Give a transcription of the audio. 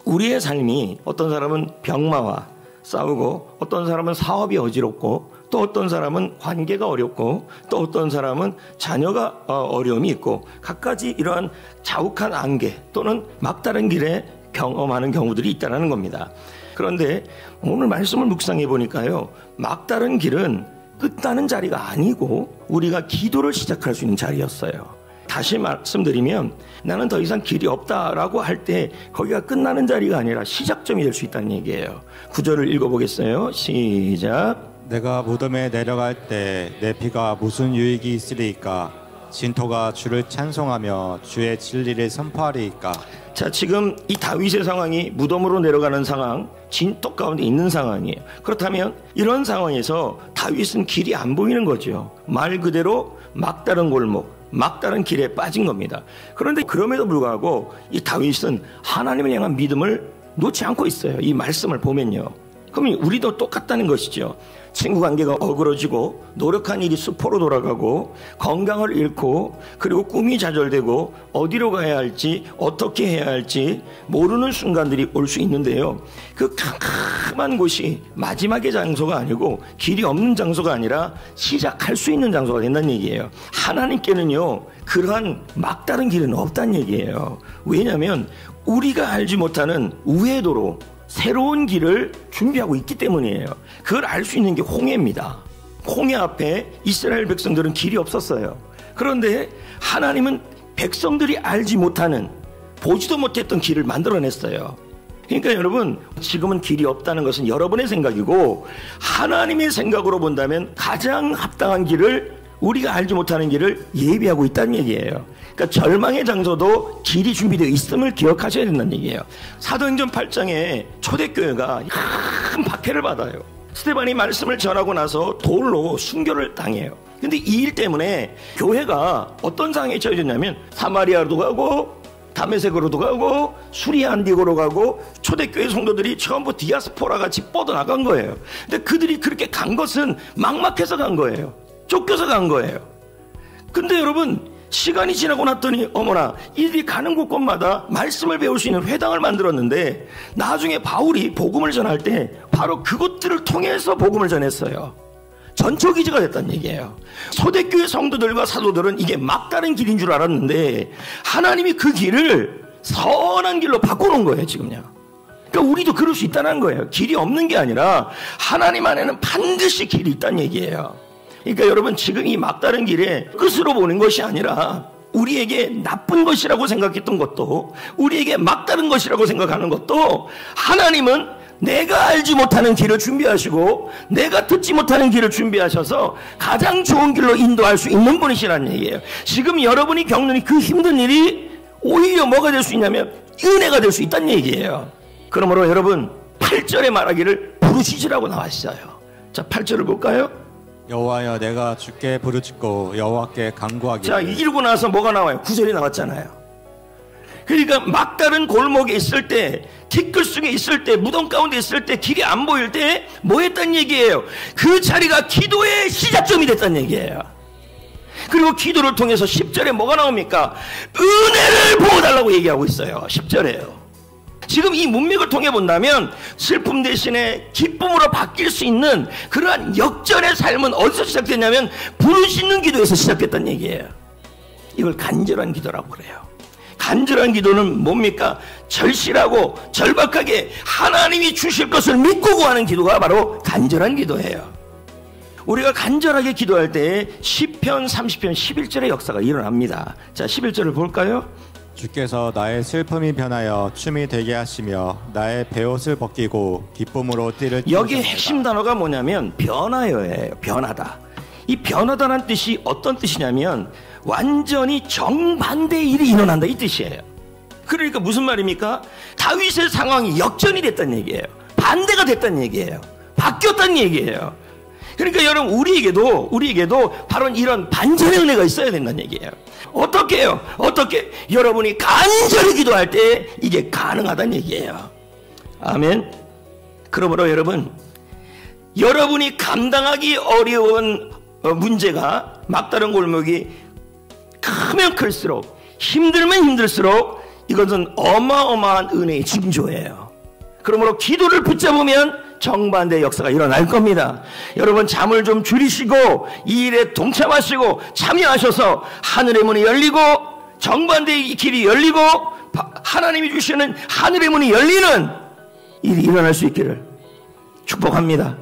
우리의 삶이 어떤 사람은 병마와 싸우고 어떤 사람은 사업이 어지럽고 또 어떤 사람은 관계가 어렵고 또 어떤 사람은 자녀가 어려움이 있고 갖가지 이러한 자욱한 안개 또는 막다른 길에 경험하는 경우들이 있다는 겁니다. 그런데 오늘 말씀을 묵상해 보니까요, 막다른 길은 끝나는 자리가 아니고 우리가 기도를 시작할 수 있는 자리였어요. 다시 말씀드리면 나는 더 이상 길이 없다라고 할 때 거기가 끝나는 자리가 아니라 시작점이 될 수 있다는 얘기예요. 구절을 읽어보겠어요. 시작. 내가 무덤에 내려갈 때 내 피가 무슨 유익이 있으리이까? 진토가 주를 찬송하며 주의 진리를 선포하리이까? 자, 지금 이 다윗의 상황이 무덤으로 내려가는 상황, 진토 가운데 있는 상황이에요. 그렇다면 이런 상황에서 다윗은 길이 안 보이는 거죠. 말 그대로 막다른 골목, 막다른 길에 빠진 겁니다. 그런데 그럼에도 불구하고 이 다윗은 하나님을 향한 믿음을 놓지 않고 있어요. 이 말씀을 보면요. 그럼 우리도 똑같다는 것이죠. 친구 관계가 어그러지고 노력한 일이 수포로 돌아가고 건강을 잃고 그리고 꿈이 좌절되고 어디로 가야 할지 어떻게 해야 할지 모르는 순간들이 올 수 있는데요. 그 캄캄한 곳이 마지막의 장소가 아니고 길이 없는 장소가 아니라 시작할 수 있는 장소가 된다는 얘기예요. 하나님께는요 그러한 막다른 길은 없다는 얘기예요. 왜냐하면 우리가 알지 못하는 우회도로 새로운 길을 준비하고 있기 때문이에요. 그걸 알 수 있는 게 홍해입니다. 홍해 앞에 이스라엘 백성들은 길이 없었어요. 그런데 하나님은 백성들이 알지 못하는, 보지도 못했던 길을 만들어냈어요. 그러니까 여러분, 지금은 길이 없다는 것은 여러분의 생각이고 하나님의 생각으로 본다면 가장 합당한 길을, 우리가 알지 못하는 길을 예비하고 있다는 얘기예요. 그러니까 절망의 장소도 길이 준비되어 있음을 기억하셔야 된다는 얘기예요. 사도행전 8장에 초대교회가 큰 박해를 받아요. 스데반이 말씀을 전하고 나서 돌로 순교를 당해요. 근데 이 일 때문에 교회가 어떤 상황에 처해졌냐면 사마리아로도 가고 다메섹으로도 가고 수리안디고로 가고 초대교회 성도들이 전부 디아스포라 같이 뻗어나간 거예요. 근데 그들이 그렇게 간 것은 막막해서 간 거예요. 쫓겨서 간 거예요. 근데 여러분, 시간이 지나고 났더니 어머나, 이들이 가는 곳곳마다 말씀을 배울 수 있는 회당을 만들었는데 나중에 바울이 복음을 전할 때 바로 그것들을 통해서 복음을 전했어요. 전초기지가 됐다는 얘기예요. 초대교회 성도들과 사도들은 이게 막다른 길인 줄 알았는데 하나님이 그 길을 선한 길로 바꿔놓은 거예요, 지금요. 그러니까 우리도 그럴 수 있다는 거예요. 길이 없는 게 아니라 하나님 안에는 반드시 길이 있다는 얘기예요. 그러니까 여러분, 지금 이 막다른 길에 끝으로 보는 것이 아니라 우리에게 나쁜 것이라고 생각했던 것도, 우리에게 막다른 것이라고 생각하는 것도 하나님은 내가 알지 못하는 길을 준비하시고 내가 듣지 못하는 길을 준비하셔서 가장 좋은 길로 인도할 수 있는 분이시라는 얘기예요. 지금 여러분이 겪는 그 힘든 일이 오히려 뭐가 될 수 있냐면 은혜가 될 수 있다는 얘기예요. 그러므로 여러분, 8절에 말하기를 부르시지라고 나와 있어요. 자, 8절을 볼까요? 여호와여, 내가 주께 부르짖고 여호와께 간구하기를. 자, 읽고 나서 뭐가 나와요? 9절이 나왔잖아요. 그러니까 막다른 골목에 있을 때, 티끌 속에 있을 때, 무덤 가운데 있을 때, 길이 안 보일 때 뭐 했다는 얘기예요? 그 자리가 기도의 시작점이 됐다는 얘기예요. 그리고 기도를 통해서 10절에 뭐가 나옵니까? 은혜를 부어달라고 얘기하고 있어요. 10절에요. 지금 이 문맥을 통해 본다면 슬픔 대신에 기쁨으로 바뀔 수 있는 그러한 역전의 삶은 어디서 시작됐냐면 부르짖는 기도에서 시작됐다는 얘기예요. 이걸 간절한 기도라고 그래요. 간절한 기도는 뭡니까? 절실하고 절박하게 하나님이 주실 것을 믿고 구하는 기도가 바로 간절한 기도예요. 우리가 간절하게 기도할 때 시편 30편 11절의 역사가 일어납니다. 자, 11절을 볼까요? 주께서 나의 슬픔이 변하여 춤이 되게 하시며 나의 베옷을 벗기고 기쁨으로 띠를 띠우셨습니다. 여기 핵심 단어가 뭐냐면 변하여예요. 변하다. 이 변하다는 뜻이 어떤 뜻이냐면 완전히 정반대의 일이 일어난다, 이 뜻이에요. 그러니까 무슨 말입니까? 다윗의 상황이 역전이 됐다는 얘기예요. 반대가 됐다는 얘기예요. 바뀌었다는 얘기예요. 그러니까 여러분, 우리에게도 바로 이런 반전의 은혜가 있어야 된다는 얘기예요. 어떻게 해요? 어떻게? 여러분이 간절히 기도할 때 이게 가능하다는 얘기예요. 아멘. 그러므로 여러분이 감당하기 어려운 문제가, 막다른 골목이 크면 클수록, 힘들면 힘들수록 이것은 어마어마한 은혜의 징조예요. 그러므로 기도를 붙잡으면 정반대의 역사가 일어날 겁니다. 여러분 잠을 좀 줄이시고 이 일에 동참하시고 참여하셔서 하늘의 문이 열리고 정반대의 길이 열리고 하나님이 주시는 하늘의 문이 열리는 일이 일어날 수 있기를 축복합니다.